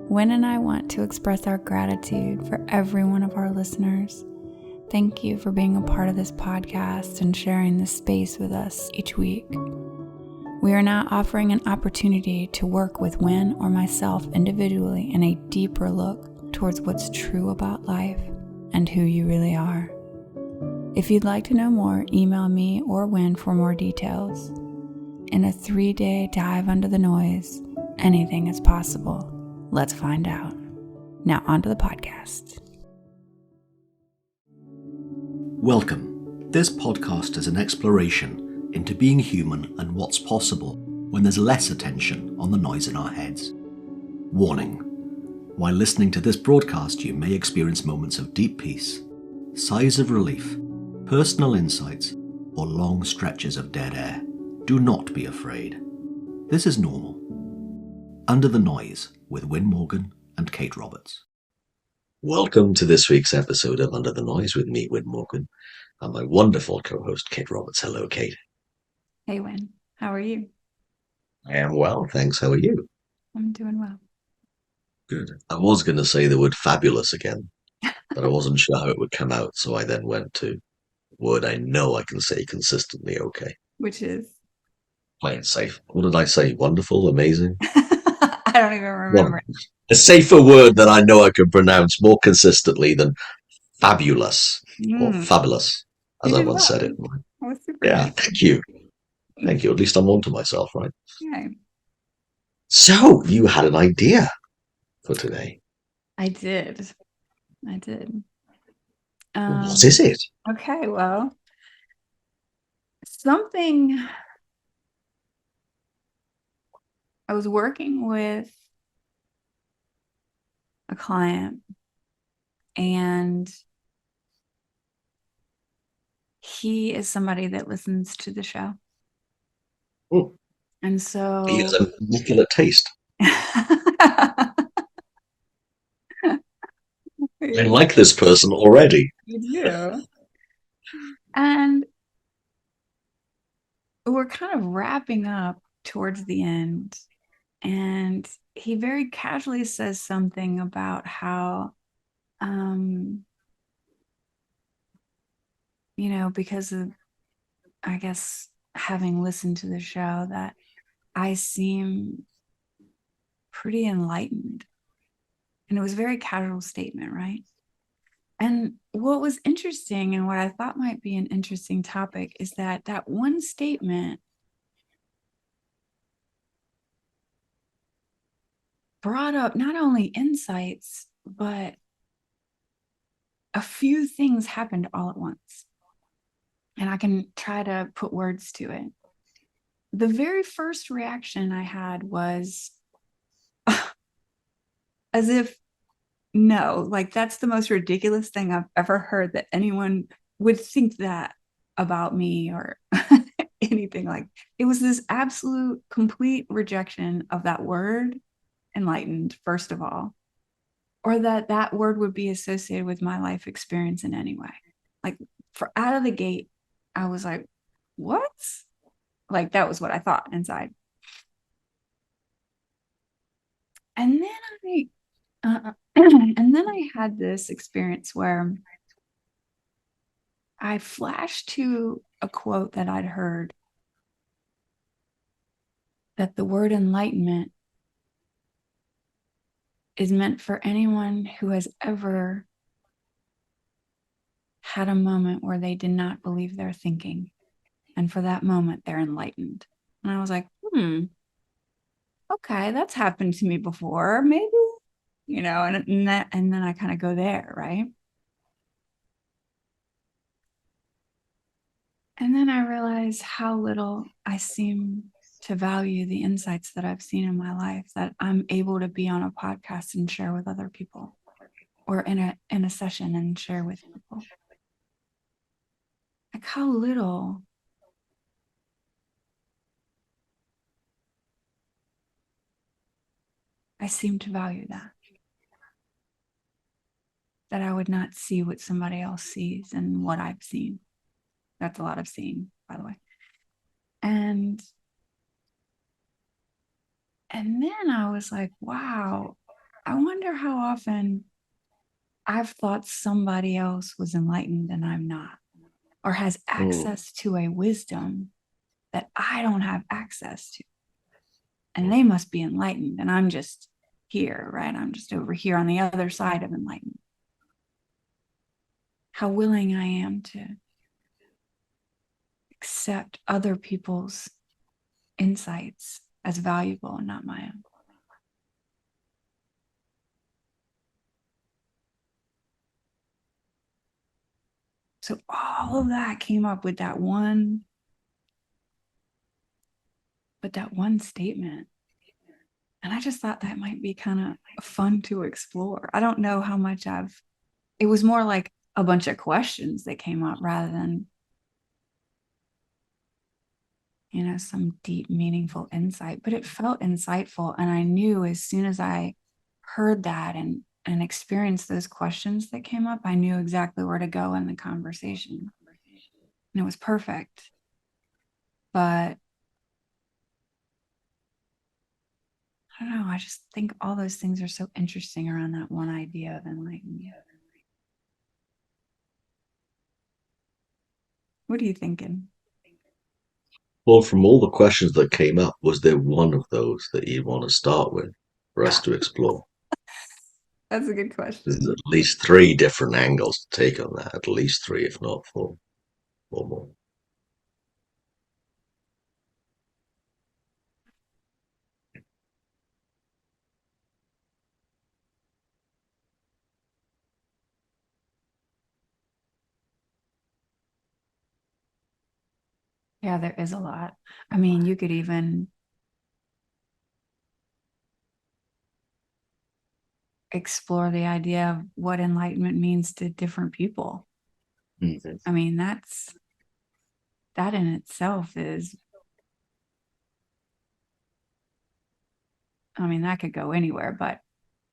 Wynn and I want to express our gratitude for every one of our listeners. Thank you for being a part of this podcast and sharing this space with us each week. We are now offering an opportunity to work with Wynn or myself individually in a deeper look towards what's true about life and who you really are. If you'd like to know more, email me or Wynn for more details. In a 3-day dive under the noise, anything is possible. Let's find out. Now onto the podcast. Welcome. This podcast is an exploration into being human and what's possible when there's less attention on the noise in our heads. Warning. While listening to this broadcast, you may experience moments of deep peace, sighs of relief, personal insights, or long stretches of dead air. Do not be afraid. This is normal. Under the Noise with Wynn Morgan and Kate Roberts. Welcome to this week's episode of Under the Noise with me, Wynn Morgan, and my wonderful co-host, Kate Roberts. Hello, Kate. Hey, Wynn. How are you? I am well, thanks. How are you? I'm doing well. Good. I was going to say the word fabulous again, but I wasn't sure how it would come out, so I then went to a word I know I can say consistently okay. Which is? Playing safe. What did I say? Wonderful? Amazing? I don't even remember. A safer word that I know I can pronounce more consistently than fabulous or fabulous, as I once said it. Yeah, thank you. Thank you. At least I'm on to myself, right? Yeah. So, you had an idea for today. I did. What is it? Okay, well, something... I was working with a client, and he is somebody that listens to the show. Oh. And so he has a immaculate taste. I like this person already. You do. And we're kind of wrapping up towards the end, and he very casually says something about how because of, I guess, having listened to the show, that I seem pretty enlightened. And it was a very casual statement, right? And what was interesting, and what I thought might be an interesting topic, is that one statement brought up not only insights, but a few things happened all at once. And I can try to put words to it. The very first reaction I had was as if, no, like that's the most ridiculous thing I've ever heard, that anyone would think that about me or anything. Like, it was this absolute complete rejection of that word, enlightened, first of all, or that word would be associated with my life experience in any way. Like, for out of the gate, I was like, what? Like, that was what I thought inside. And then I had this experience where I flashed to a quote that I'd heard, that the word enlightenment is meant for anyone who has ever had a moment where they did not believe their thinking. And for that moment, they're enlightened. And I was like, okay, that's happened to me before, maybe, and then I kind of go there, right? And then I realize how little I seem to value the insights that I've seen in my life, that I'm able to be on a podcast and share with other people, or in a session and share with people. Like, how little I seem to value that I would not see what somebody else sees and what I've seen. That's a lot of seeing, by the way. And then I was like, wow, I wonder how often I've thought somebody else was enlightened and I'm not, or has access to a wisdom that I don't have access to. And they must be enlightened. And I'm just here, right? I'm just over here on the other side of enlightenment. How willing I am to accept other people's insights as valuable and not my own. So all of that came up with that one statement. And I just thought that might be kind of fun to explore. I don't know how much it was more like a bunch of questions that came up rather than, some deep, meaningful insight, but it felt insightful. And I knew as soon as I heard that and experienced those questions that came up, I knew exactly where to go in the conversation. And it was perfect. But I don't know, I just think all those things are so interesting around that one idea of enlightenment. What are you thinking? Well, from all the questions that came up, was there one of those that you'd want to start with for us to explore? That's a good There's question. at least three different angles to take on that, at least three, if not four or more. Yeah, there is a lot. I mean, you could even explore the idea of what enlightenment means to different people. Mm-hmm. I mean, that in itself is, I mean, that could go anywhere,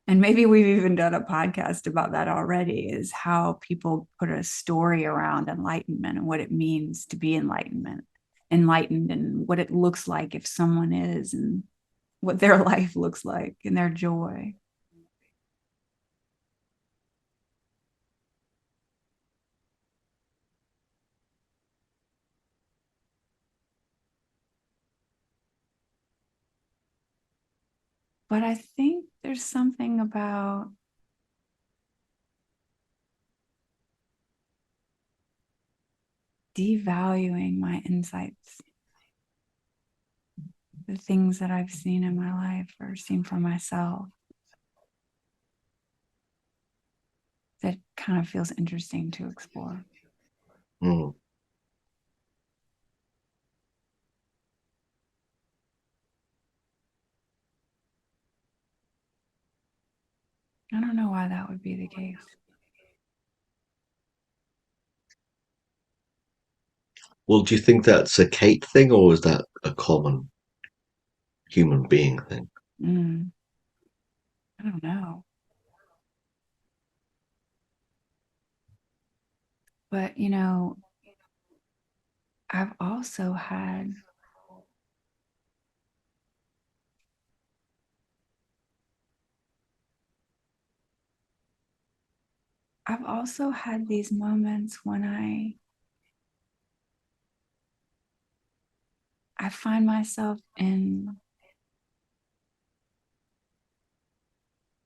and maybe we've even done a podcast about that already, is how people put a story around enlightenment and what it means to be enlightened and what it looks like if someone is, and what their life looks like and their joy. But I think there's something about devaluing my insights, the things that I've seen in my life or seen for myself, that kind of feels interesting to explore. Mm. I don't know why that would be the case. Well, do you think that's a Kate thing, or is that a common human being thing? I don't know. But, I've also had these moments when I find myself in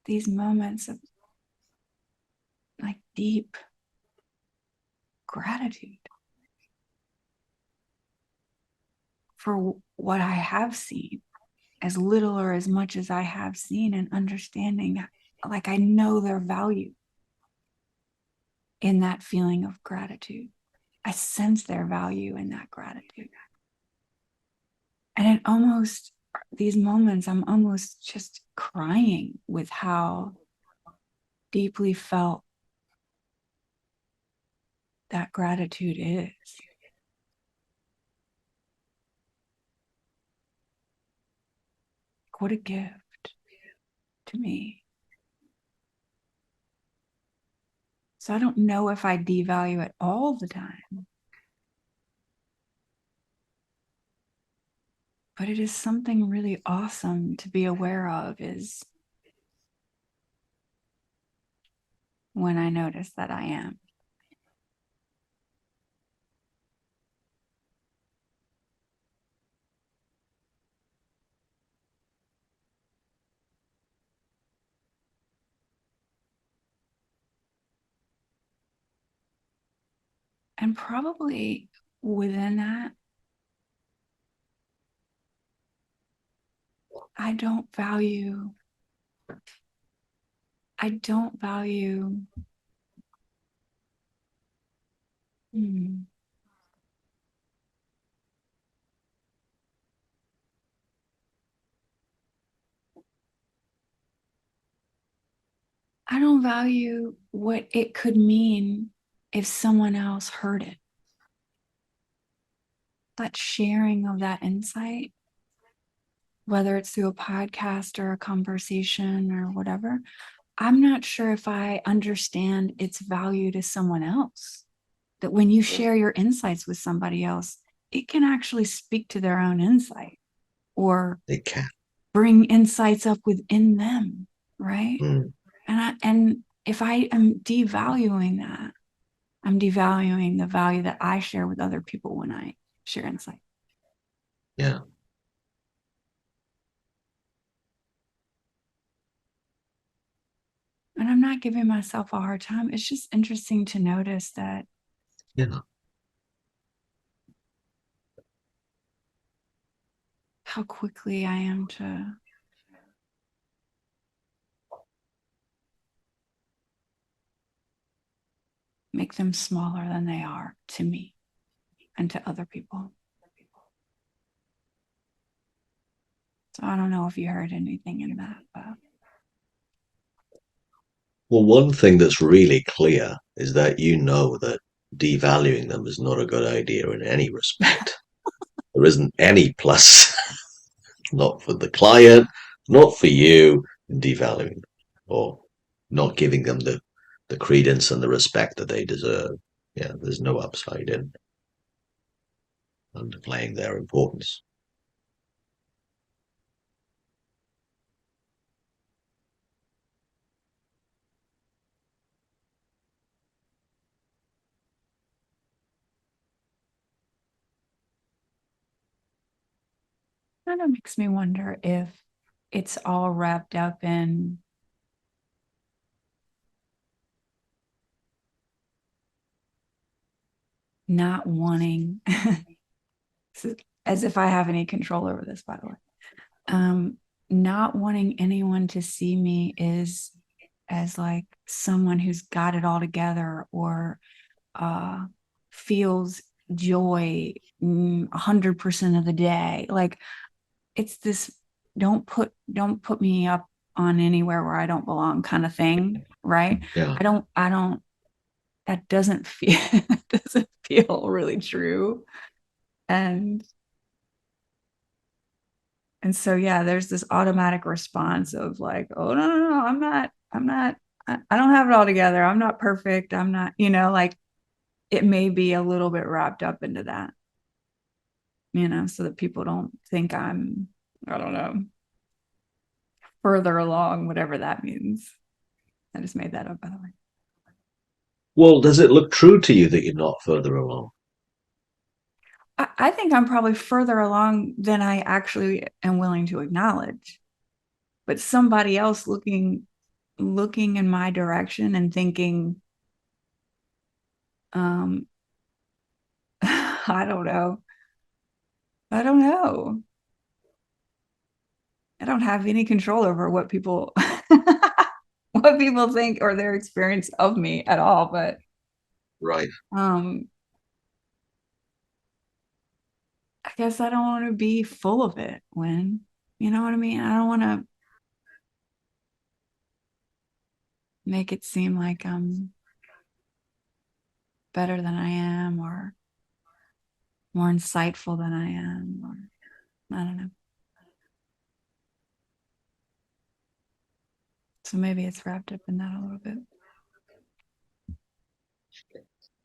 these moments of like deep gratitude for what I have seen, as little or as much as I have seen, and understanding, like, I know their value in that feeling of gratitude. I sense their value in that gratitude. And these moments, I'm almost just crying with how deeply felt that gratitude is. What a gift to me. So I don't know if I devalue it all the time, but it is something really awesome to be aware of, is when I notice that I am. And probably within that, I don't value I don't value hmm, I don't value what it could mean if someone else heard it. That sharing of that insight, whether it's through a podcast or a conversation or whatever, I'm not sure if I understand its value to someone else. That when you share your insights with somebody else, it can actually speak to their own insight or It can. bring insights up within them, right? Mm. And if I am devaluing that, I'm devaluing the value that I share with other people when I share insight. Yeah. And I'm not giving myself a hard time. It's just interesting to notice that Yeah. how quickly I am to make them smaller than they are to me and to other people. So I don't know if you heard anything in that, but Well, one thing that's really clear is that you know that devaluing them is not a good idea in any respect. There isn't any plus, not for the client, not for you, in devaluing them or not giving them the credence and the respect that they deserve. Yeah, there's no upside in underplaying their importance. kind of makes me wonder if it's all wrapped up in not wanting, as if I have any control over this, by the way, not wanting anyone to see me is as like someone who's got it all together or uh, feels joy 100% of the day. Like it's this don't put me up on anywhere where I don't belong kind of thing, right? Yeah. I don't that doesn't feel doesn't feel really true. And so yeah, there's this automatic response of like, oh no, I'm not I don't have it all together. I'm not perfect. I'm not, like it may be a little bit wrapped up into that, so that people don't think I'm, I don't know, further along, whatever that means. I just made that up, by the way. Well, does it look true to you that you're not further along? I think I'm probably further along than I actually am willing to acknowledge. But somebody else looking in my direction and thinking, I don't know. I don't know. I don't have any control over what people what people think or their experience of me at all. But Right. I guess I don't want to be full of it when, you know what I mean? I don't want to make it seem like I'm better than I am or more insightful than I am, or I don't know. So maybe it's wrapped up in that a little bit.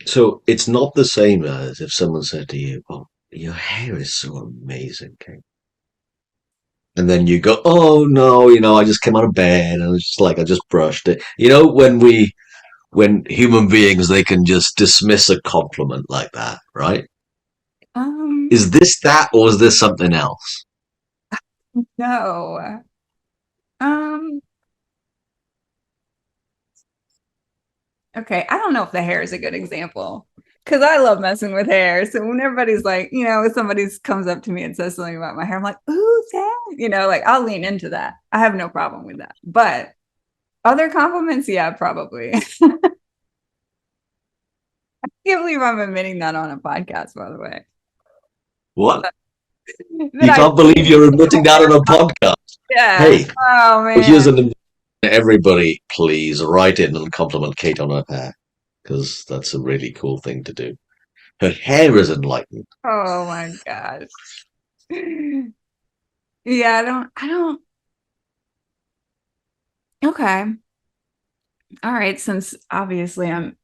So it's not the same as if someone said to you, "Oh, your hair is so amazing, Kate." And then you go, "Oh no, I just came out of bed and it's just like I just brushed it." When when human beings, they can just dismiss a compliment like that, right? Is this that, or is this something else? No. Um, okay, I don't know if the hair is a good example because I love messing with hair. So when everybody's like, if somebody comes up to me and says something about my hair, I'm like, ooh, that, like I'll lean into that. I have no problem with that. But other compliments, yeah, probably. Can't believe I'm admitting that on a podcast, by the way. What? That You I, can't believe you're admitting that on a podcast. yeah. Hey, Oh here's man. an everybody, please write in and compliment Kate on her hair, because that's a really cool thing to do. Her hair is enlightened. Oh my gosh. Yeah, I don't. Okay. All right. Since obviously I'm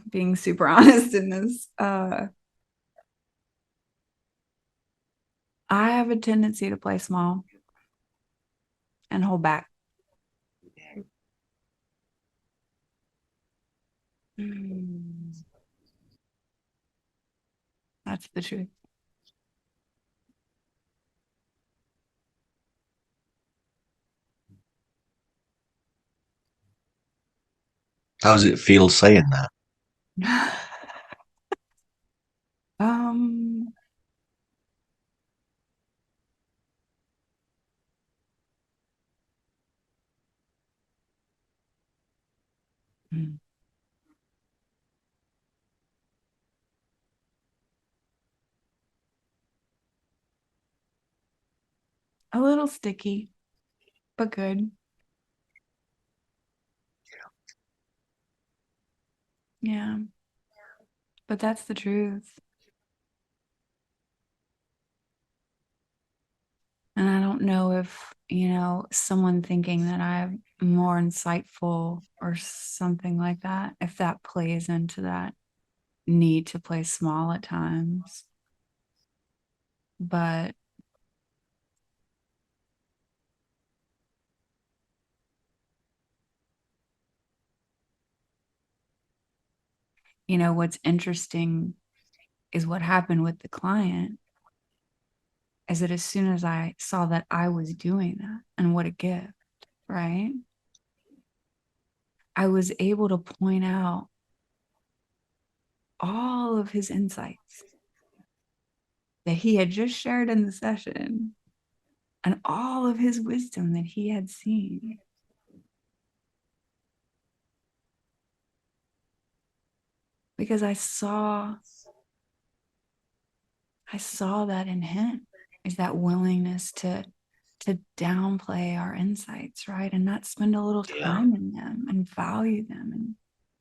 being super honest in this. I have a tendency to play small and hold back. Mm, that's the truth. How does it feel saying that? um, mm, a little sticky, but good. Yeah, but that's the truth. And I don't know if, someone thinking that I'm more insightful or something like that, if that plays into that need to play small at times. But, what's interesting is what happened with the client is that as soon as I saw that I was doing that, and what a gift, right? I was able to point out all of his insights that he had just shared in the session and all of his wisdom that he had seen. Because I saw that in him, is that willingness to downplay our insights, right? And not spend a little time in them and value them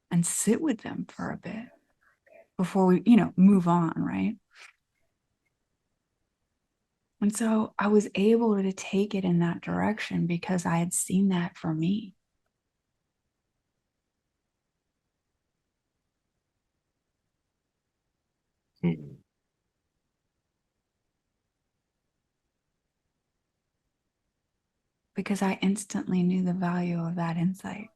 and sit with them for a bit before we, move on, right? And so I was able to take it in that direction because I had seen that for me. Mm. Because I instantly knew the value of that insight.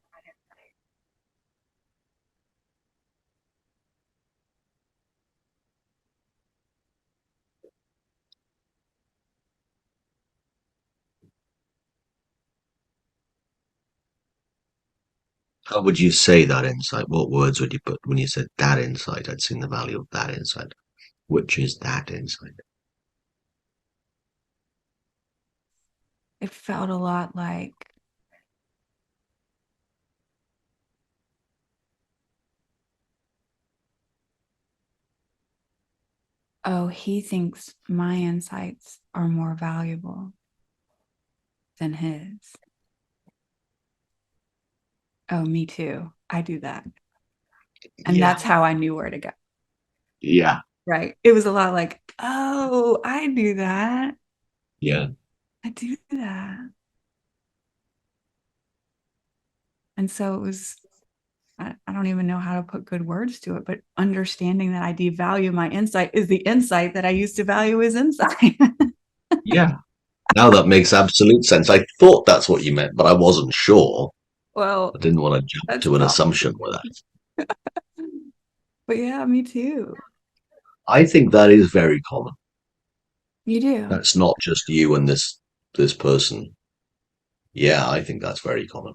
How would you say that insight? What words would you put when you said that insight? I'd seen the value of that insight. Which is that insight? It felt a lot like, oh, he thinks my insights are more valuable than his. Oh, me too. I do that. And Yeah. that's how I knew where to go. Yeah. Right. It was a lot like, oh, I do that. Yeah. I do that. And so it was, I don't even know how to put good words to it, but understanding that I devalue my insight is the insight that I used to value as insight. Yeah. Now that makes absolute sense. I thought that's what you meant, but I wasn't sure. Well, I didn't want to jump that's to an probably assumption with that. true. But yeah, me too. I think that is very common. You do. That's not just you and this person. Yeah, I think that's very common.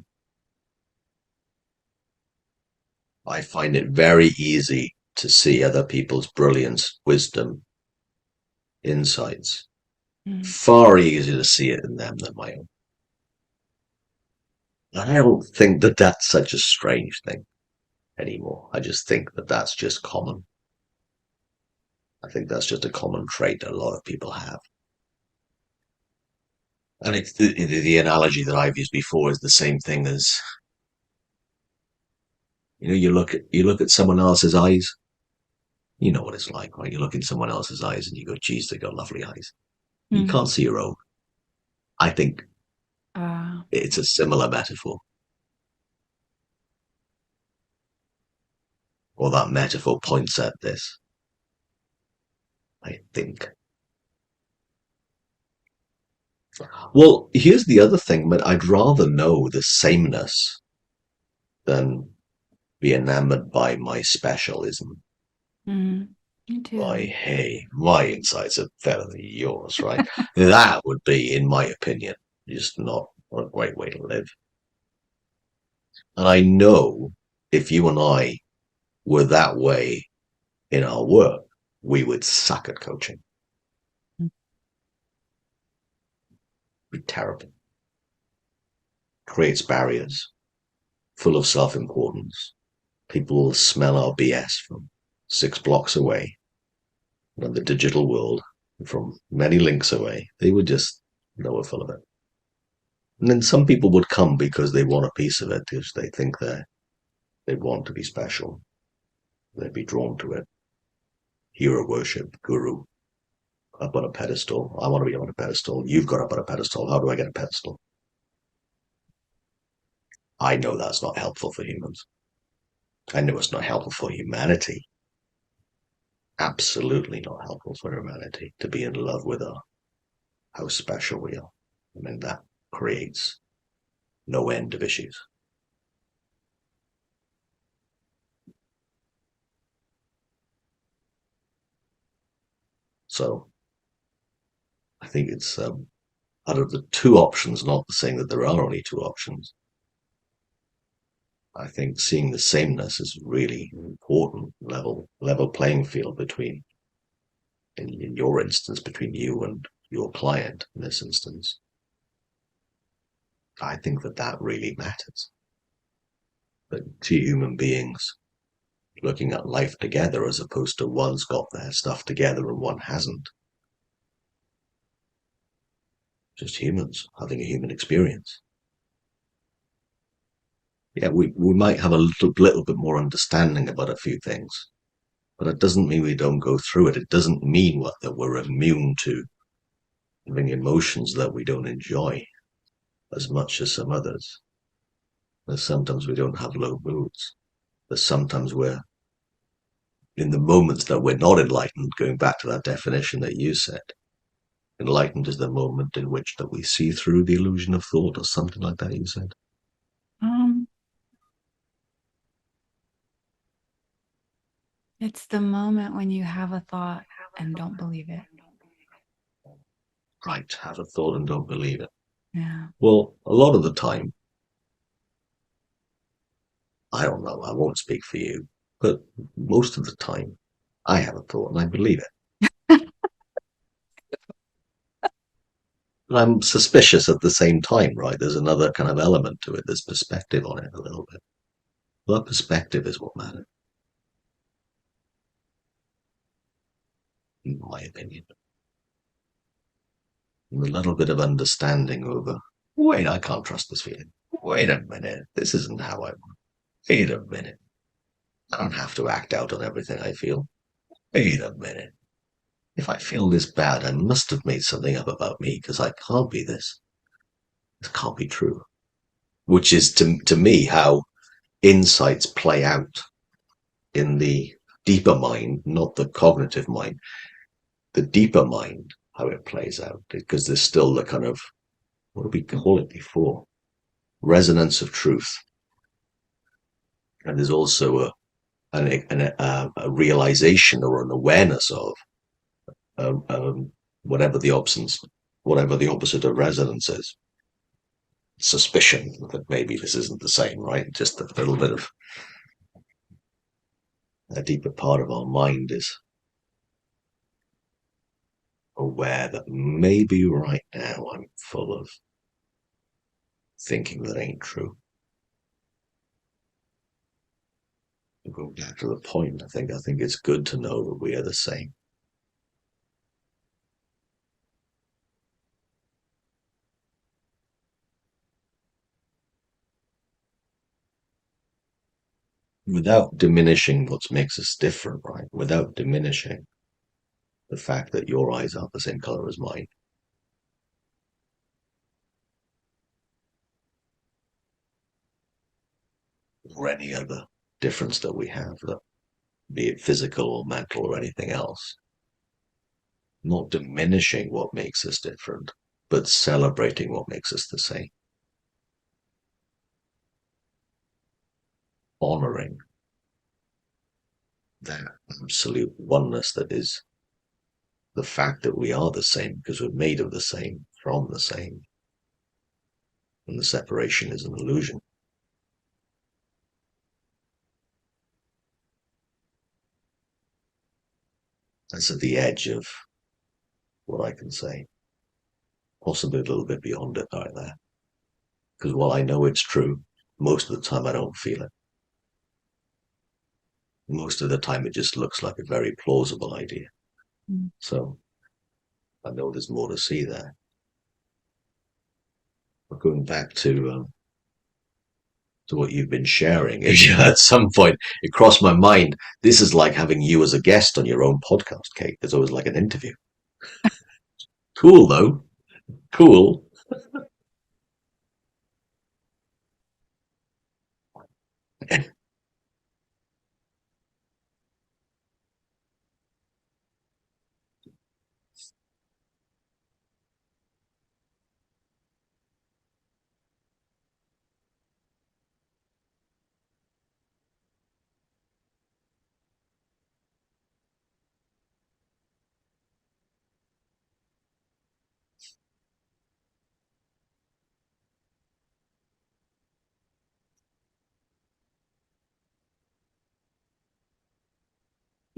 I find it very easy to see other people's brilliance, wisdom, insights. Mm. Far easier to see it in them than my own. And I don't think that that's such a strange thing anymore. I just think that that's just common. I think that's just a common trait that a lot of people have. And it's the analogy that I've used before is the same thing as, you look at someone else's eyes. You know what it's like, right? You look in someone else's eyes and you go, geez, they got lovely eyes. You Mm. can't see your own. I think Uh, it's a similar metaphor, or that metaphor points at this, I think. Well, here's the other thing, but I'd rather know the sameness than be enamored by my specialism. Me By, too. hey, my insights are better than yours, right? That would be, in my opinion, just not a great way to live. And I know if you and I were that way in our work, we would suck at coaching. It'd be terrible. Creates barriers, full of self-importance. People will smell our BS from 6 blocks away. In the digital world, from many links away, they would just know we're full of it. And then some people would come because they want a piece of it, because they think they want to be special. They'd be drawn to it. Hero worship, guru, up on a pedestal. I want to be on a pedestal. You've got up on a pedestal. How do I get a pedestal? I know that's not helpful for humans. I know it's not helpful for humanity. Absolutely not helpful for humanity to be in love with how special we are. I mean, that creates no end of issues. So I think it's out of the two options, not saying that there are only two options. I think seeing the sameness is really important. Level playing field between, in your instance, between you and your client in this instance. I think that really matters. That two human beings looking at life together as opposed to one's got their stuff together and one hasn't. Just humans having a human experience. Yeah, we might have a little bit more understanding about a few things, but it doesn't mean we don't go through it. It doesn't mean that we're immune to having emotions that we don't enjoy as much as some others. There's sometimes we don't have low moods. There's sometimes we're in the moments that we're not enlightened, going back to that definition that you said. Enlightened is the moment in which that we see through the illusion of thought, or something like that you said. Um, it's the moment when you have a thought and don't believe it. Right, have a thought and don't believe it. Yeah. Well, a lot of the time, I don't know, I won't speak for you, but most of the time, I have a thought and I believe it. And I'm suspicious at the same time, right? There's another kind of element to it. There's perspective on it a little bit. That perspective is what matters, in my opinion. And a little bit of understanding over, wait, I can't trust this feeling. Wait a minute, this isn't how I want. Wait a minute. I don't have to act out on everything I feel. Wait a minute. If I feel this bad, I must have made something up about me, because I can't be this. This can't be true. Which is, to me, how insights play out in the deeper mind, not the cognitive mind, the deeper mind, how it plays out. Because there's still the kind of, what did we call it before? Resonance of truth. And there's also a realization or an awareness of um, um, whatever the opposite of resonance is. Suspicion that maybe this isn't the same, right? Just a little bit of a deeper part of our mind is aware that maybe right now I'm full of thinking that ain't true. Going back to the point, I think it's good to know that we are the same. Without diminishing what makes us different, right? Without diminishing the fact that your eyes aren't the same color as mine, or any other difference that we have, that be it physical or mental or anything else. Not diminishing what makes us different, but celebrating what makes us the same. Honoring that absolute oneness that is the fact that we are the same because we're made of the same, from the same. And the separation is an illusion. That's at the edge of what I can say. Possibly a little bit beyond it right there. Because while I know it's true, most of the time I don't feel it. Most of the time it just looks like a very plausible idea. So I know there's more to see there. But going back to what you've been sharing, at some point it crossed my mind, this is like having you as a guest on your own podcast, Kate. It's always like an interview. Cool, though. Cool.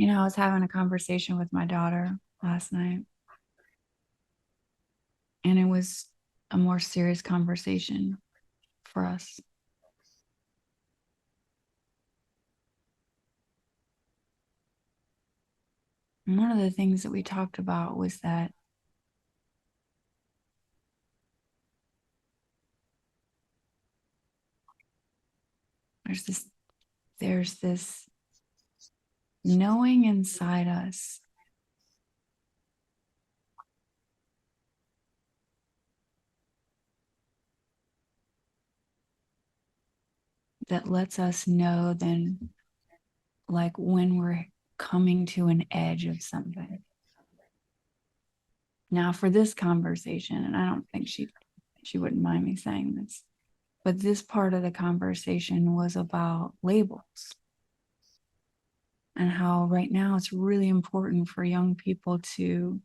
I was having a conversation with my daughter last night, and it was a more serious conversation for us. And one of the things that we talked about was that there's this knowing inside us that lets us know then, like, when we're coming to an edge of something. Now, for this conversation, and I don't think she wouldn't mind me saying this, but this part of the conversation was about labels and how right now it's really important for young people to,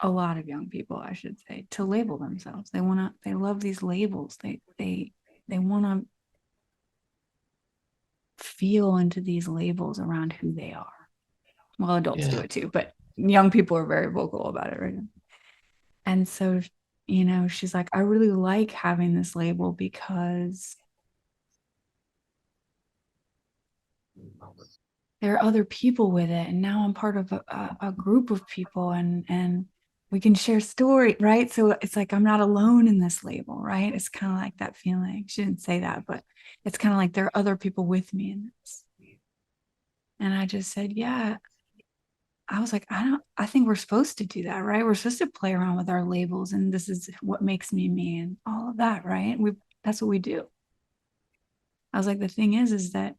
a lot of young people, I should say, to label themselves. They love these labels. They want to feel into these labels around who they are. Well, adults do it too, but young people are very vocal about it right now. And so, she's like, I really like having this label because there are other people with it. And now I'm part of a group of people and we can share story, right? So it's like, I'm not alone in this label, right? It's kind of like that feeling. She didn't say that, but it's kind of like there are other people with me in this. And I just said, yeah. I was like, I think we're supposed to do that, right? We're supposed to play around with our labels and this is what makes me me and all of that, right? That's what we do. I was like, the thing is that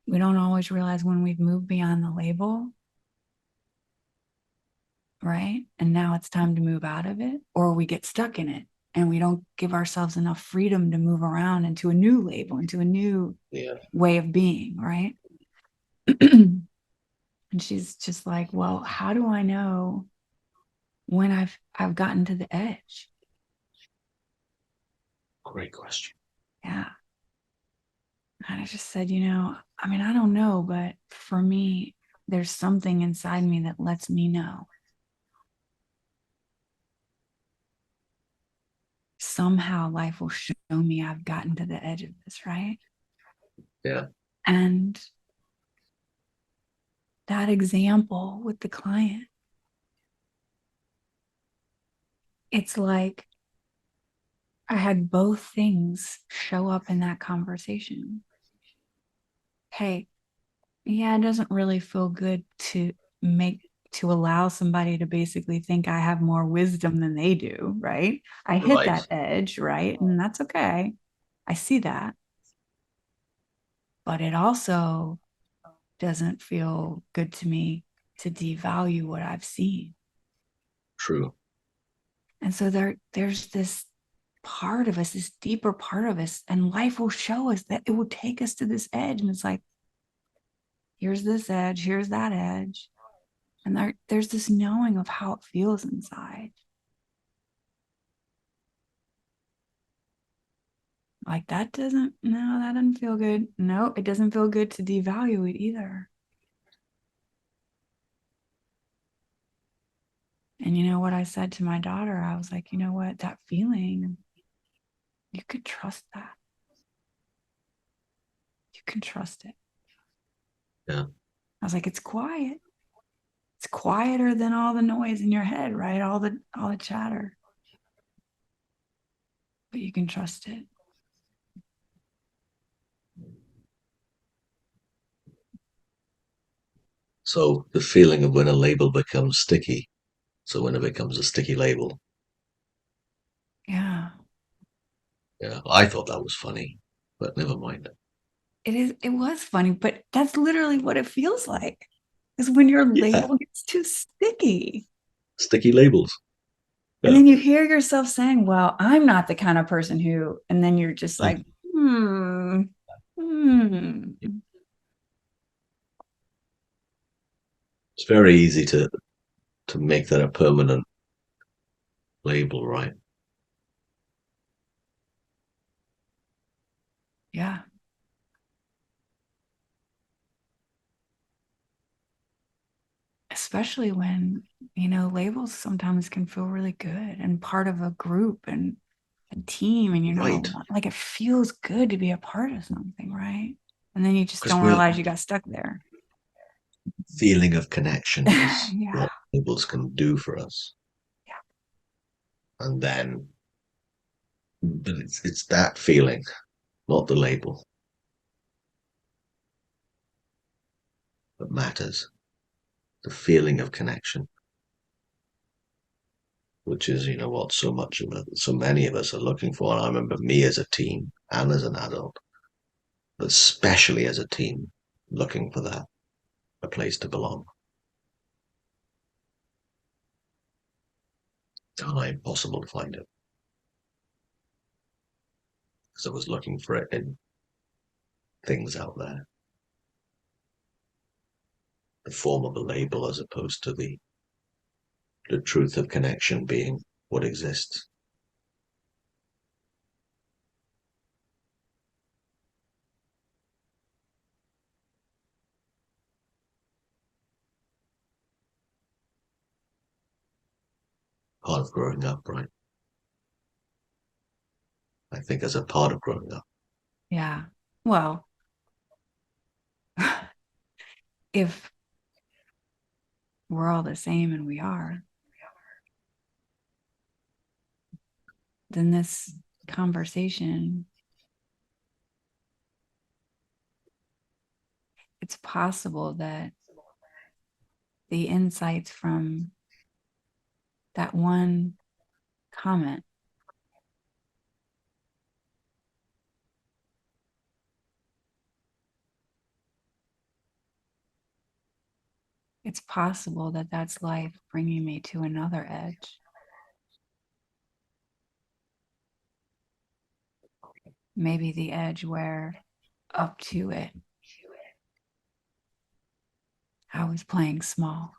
we don't always realize when we've moved beyond the label, right? And now it's time to move out of it, or we get stuck in it and we don't give ourselves enough freedom to move around into a new label, into a new way of being, right? And she's just like, well, how do I know when I've gotten to the edge? Great question. Yeah. And I just said, I mean, I don't know, but for me, there's something inside me that lets me know. Somehow life will show me I've gotten to the edge of this, right? Yeah. And that example with the client, it's like I had both things show up in that conversation. Hey, yeah, it doesn't really feel good to allow somebody to basically think I have more wisdom than they do, right? I hit that edge, right? And that's okay. I see that. But it also doesn't feel good to me to devalue what I've seen. True. And so there's this part of us, this deeper part of us, and life will show us that it will take us to this edge. And it's like, here's this edge, here's that edge. And there's this knowing of how it feels inside. Like that doesn't feel good. No, it doesn't feel good to devalue it either. And you know what I said to my daughter? I was like, you know what? That feeling, you could trust that. You can trust it. Yeah. I was like, it's quiet. It's quieter than all the noise in your head, right? All the chatter. But you can trust it. So the feeling of when a label becomes sticky. So when it becomes a sticky label. Yeah. Yeah. I thought that was funny, but never mind. It was funny, but that's literally what it feels like. Is when your Yeah. label gets too sticky. Sticky labels. And Yeah. then you hear yourself saying, well, I'm not the kind of person who, and then you're just like, hmm. It's very easy to make that a permanent label, right? Yeah. Especially when, labels sometimes can feel really good and part of a group and a team, and Right. like it feels good to be a part of something, right? And then you just Because don't we're realize you got stuck there. feeling of connection is Yeah. what labels can do for us. Yeah. And then, but it's that feeling, not the label, that matters. The feeling of connection, which is, what so many of us are looking for. And I remember me as a teen and as an adult, but especially as a teen, looking for that, a place to belong. It's impossible to find it because I was looking for it in things out there, the form of a label as opposed to the truth of connection being what exists. Part of growing up, right? I think as a part of growing up. Yeah. Well, if we're all the same, and we are, then this conversation, it's possible that the insights from that one comment, it's possible that that's life bringing me to another edge. maybe the edge where up to it, I was playing small.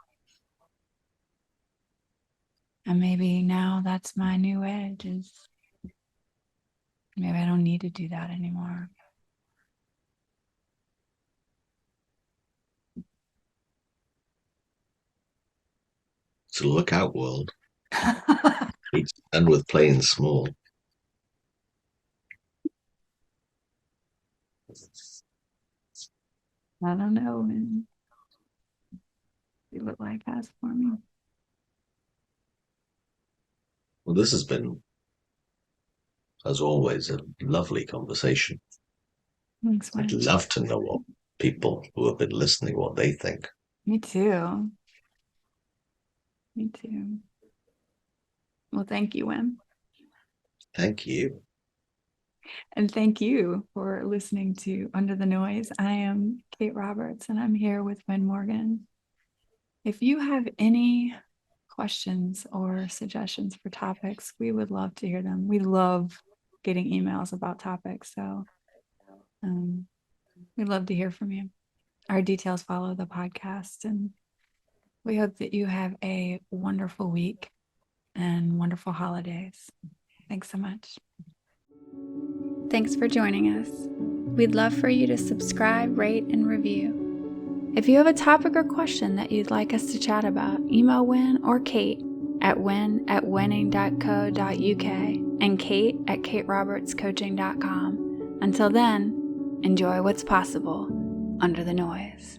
And maybe now that's my new edge, is maybe I don't need to do that anymore. So look out, world. It's done with playing small. I don't know, and see what life has for me. Well, this has been, as always, a lovely conversation. Thanks, I'd Wayne. love to know what people who have been listening, what they think. Me too. Me too. Well, thank you, Wim. Thank you. And thank you for listening to Under the Noise. I am Kate Roberts, and I'm here with Wynn Morgan. If you have any questions or suggestions for topics, we would love to hear them. We love getting emails about topics, so we'd love to hear from you. Our details follow the podcast, and we hope that you have a wonderful week and wonderful holidays. Thanks so much. Thanks for joining us. We'd love for you to subscribe, rate, and review. If you have a topic or question that you'd like us to chat about, email Wynn or Kate at wynn@winning.co.uk and Kate at katerobertscoaching.com. Until then, enjoy what's possible under the noise.